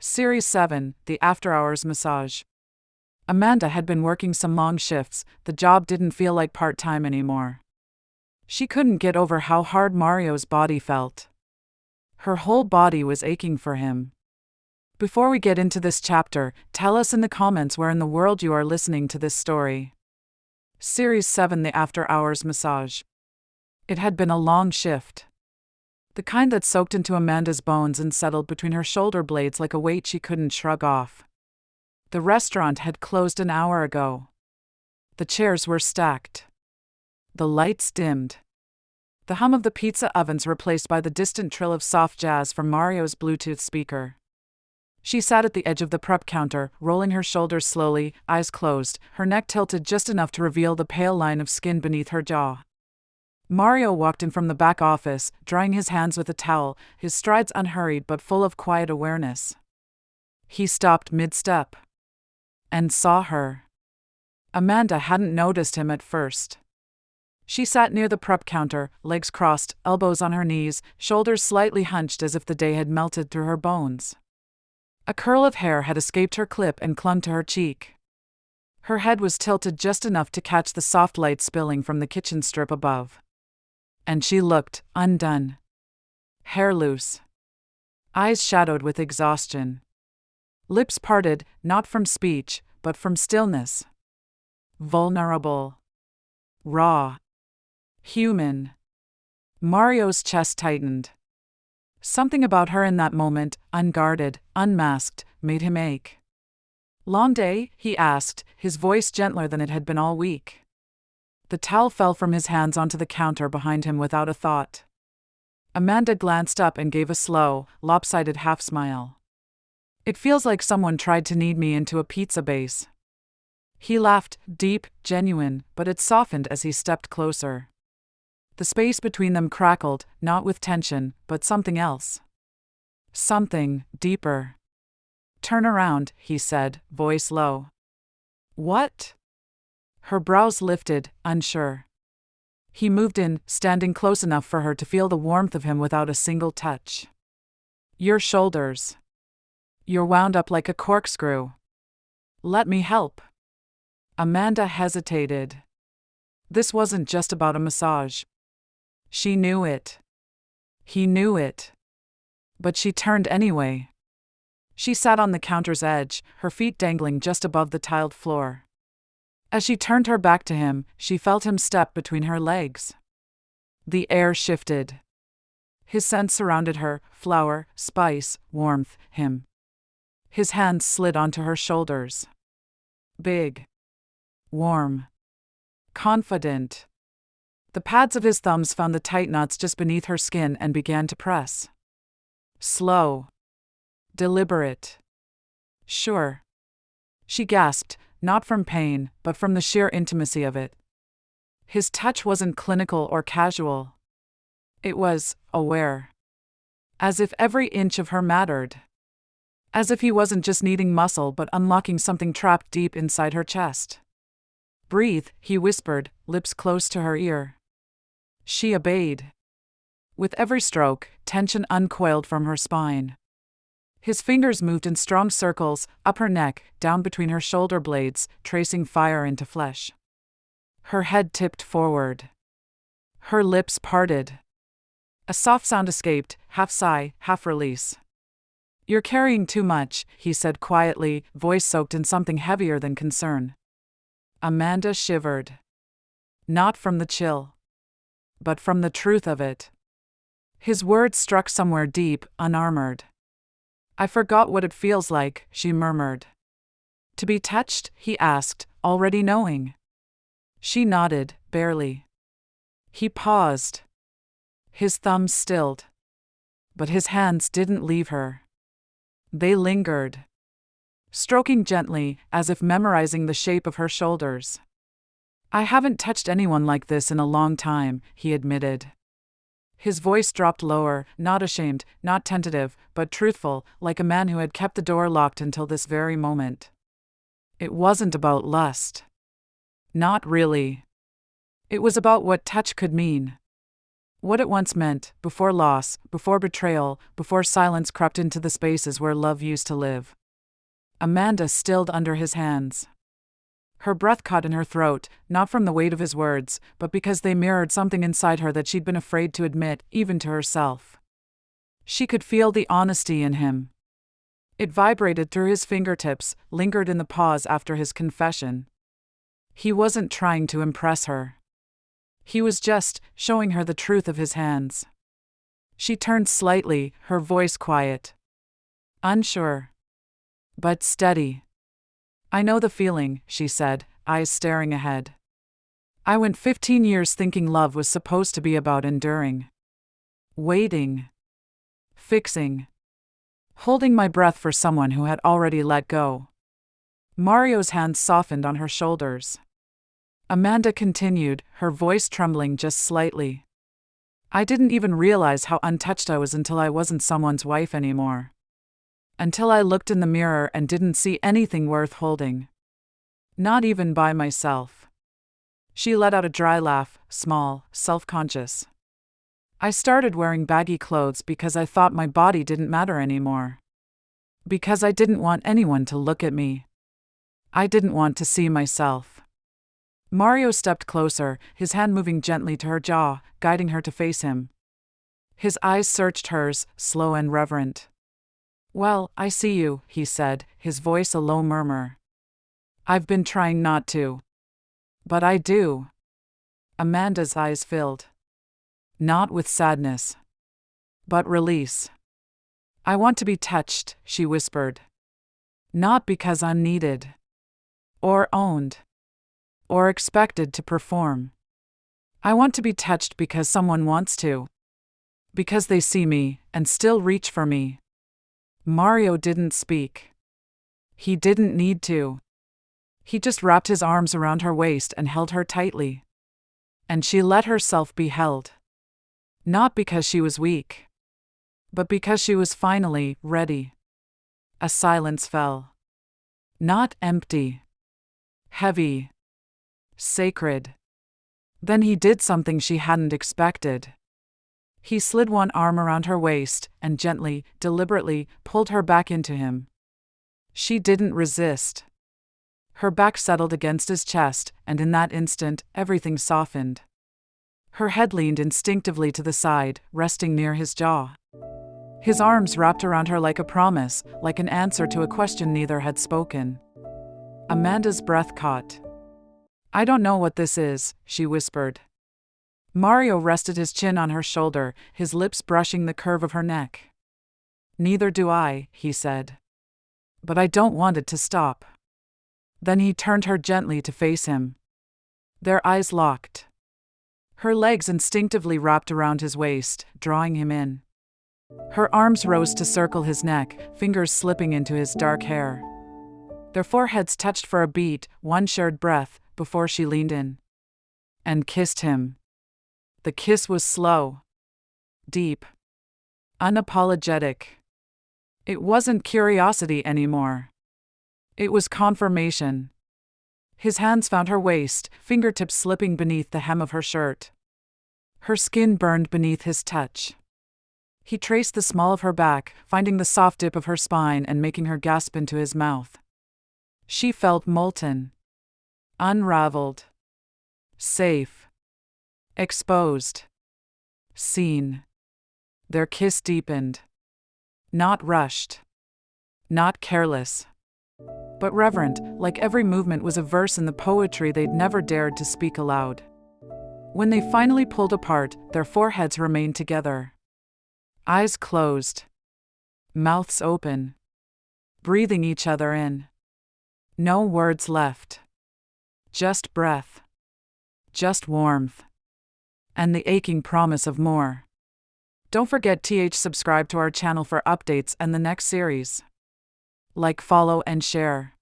Series 7, The After Hours Massage. Amanda had been working some long shifts. The job didn't feel like part-time anymore. She couldn't get over how hard Mario's body felt. Her whole body was aching for him. Before we get into this chapter, tell us in the comments where in the world you are listening to this story. Series 7, The After Hours Massage. It had been a long shift. The kind that soaked into Amanda's bones and settled between her shoulder blades like a weight she couldn't shrug off. The restaurant had closed an hour ago. The chairs were stacked. The lights dimmed. The hum of the pizza ovens replaced by the distant trill of soft jazz from Mario's Bluetooth speaker. She sat at the edge of the prep counter, rolling her shoulders slowly, eyes closed, her neck tilted just enough to reveal the pale line of skin beneath her jaw. Mario walked in from the back office, drying his hands with a towel, his strides unhurried but full of quiet awareness. He stopped mid-step. And saw her. Amanda hadn't noticed him at first. She sat near the prep counter, legs crossed, elbows on her knees, shoulders slightly hunched as if the day had melted through her bones. A curl of hair had escaped her clip and clung to her cheek. Her head was tilted just enough to catch the soft light spilling from the kitchen strip above. And she looked undone. Hair loose. Eyes shadowed with exhaustion. Lips parted, not from speech, but from stillness. Vulnerable. Raw. Human. Mario's chest tightened. Something about her in that moment, unguarded, unmasked, made him ache. "Long day?" he asked, his voice gentler than it had been all week. The towel fell from his hands onto the counter behind him without a thought. Amanda glanced up and gave a slow, lopsided half-smile. "It feels like someone tried to knead me into a pizza base." He laughed, deep, genuine, but it softened as he stepped closer. The space between them crackled, not with tension, but something else. Something deeper. "Turn around," he said, voice low. "What?" Her brows lifted, unsure. He moved in, standing close enough for her to feel the warmth of him without a single touch. "Your shoulders. You're wound up like a corkscrew." "Let me help." Amanda hesitated. This wasn't just about a massage. She knew it. He knew it. But she turned anyway. She sat on the counter's edge, her feet dangling just above the tiled floor. As she turned her back to him, she felt him step between her legs. The air shifted. His scent surrounded her, flour, spice, warmth, him. His hands slid onto her shoulders. Big. Warm. Confident. The pads of his thumbs found the tight knots just beneath her skin and began to press. Slow. Deliberate. Sure. She gasped, not from pain, but from the sheer intimacy of it. His touch wasn't clinical or casual. It was aware. As if every inch of her mattered. As if he wasn't just kneading muscle but unlocking something trapped deep inside her chest. "Breathe," he whispered, lips close to her ear. She obeyed. With every stroke, tension uncoiled from her spine. His fingers moved in strong circles, up her neck, down between her shoulder blades, tracing fire into flesh. Her head tipped forward. Her lips parted. A soft sound escaped, half sigh, half release. "You're carrying too much," he said quietly, voice soaked in something heavier than concern. Amanda shivered. Not from the chill. But from the truth of it. His words struck somewhere deep, unarmored. "I forgot what it feels like," she murmured. "To be touched?" he asked, already knowing. She nodded, barely. He paused. His thumbs stilled. But his hands didn't leave her. They lingered. Stroking gently, as if memorizing the shape of her shoulders. "I haven't touched anyone like this in a long time," he admitted. His voice dropped lower, not ashamed, not tentative, but truthful, like a man who had kept the door locked until this very moment. It wasn't about lust. Not really. It was about what touch could mean. What it once meant, before loss, before betrayal, before silence crept into the spaces where love used to live. Amanda stilled under his hands. Her breath caught in her throat, not from the weight of his words, but because they mirrored something inside her that she'd been afraid to admit, even to herself. She could feel the honesty in him. It vibrated through his fingertips, lingered in the pause after his confession. He wasn't trying to impress her. He was just showing her the truth of his hands. She turned slightly, her voice quiet. Unsure. But steady. I know the feeling, she said, eyes staring ahead. I went 15 years thinking love was supposed to be about enduring. Waiting. Fixing. Holding my breath for someone who had already let go. Mario's hands softened on her shoulders. Amanda continued, her voice trembling just slightly. I didn't even realize how untouched I was until I wasn't someone's wife anymore. Until I looked in the mirror and didn't see anything worth holding. Not even by myself. She let out a dry laugh, small, self-conscious. I started wearing baggy clothes because I thought my body didn't matter anymore. Because I didn't want anyone to look at me. I didn't want to see myself. Mario stepped closer, his hand moving gently to her jaw, guiding her to face him. His eyes searched hers, slow and reverent. Well, I see you, he said, his voice a low murmur. I've been trying not to. But I do. Amanda's eyes filled. Not with sadness. But release. I want to be touched, she whispered. Not because I'm needed. Or owned. Or expected to perform. I want to be touched because someone wants to. Because they see me, and still reach for me. Mario didn't speak. He didn't need to. He just wrapped his arms around her waist and held her tightly. And she let herself be held. Not because she was weak. But because she was finally ready. A silence fell. Not empty. Heavy. Sacred. Then he did something she hadn't expected. He slid one arm around her waist and gently, deliberately, pulled her back into him. She didn't resist. Her back settled against his chest, and in that instant, everything softened. Her head leaned instinctively to the side, resting near his jaw. His arms wrapped around her like a promise, like an answer to a question neither had spoken. Amanda's breath caught. I don't know what this is, she whispered. Mario rested his chin on her shoulder, his lips brushing the curve of her neck. Neither do I, he said. But I don't want it to stop. Then he turned her gently to face him. Their eyes locked. Her legs instinctively wrapped around his waist, drawing him in. Her arms rose to circle his neck, fingers slipping into his dark hair. Their foreheads touched for a beat, one shared breath, before she leaned in. And kissed him. The kiss was slow. Deep. Unapologetic. It wasn't curiosity anymore. It was confirmation. His hands found her waist, fingertips slipping beneath the hem of her shirt. Her skin burned beneath his touch. He traced the small of her back, finding the soft dip of her spine and making her gasp into his mouth. She felt molten. Unraveled. Safe. Exposed. Seen. Their kiss deepened. Not rushed. Not careless. But reverent, like every movement was a verse in the poetry they'd never dared to speak aloud. When they finally pulled apart, their foreheads remained together. Eyes closed. Mouths open. Breathing each other in. No words left. Just breath. Just warmth. And the aching promise of more. Don't forget to subscribe to our channel for updates and the next series. Like, follow, and share.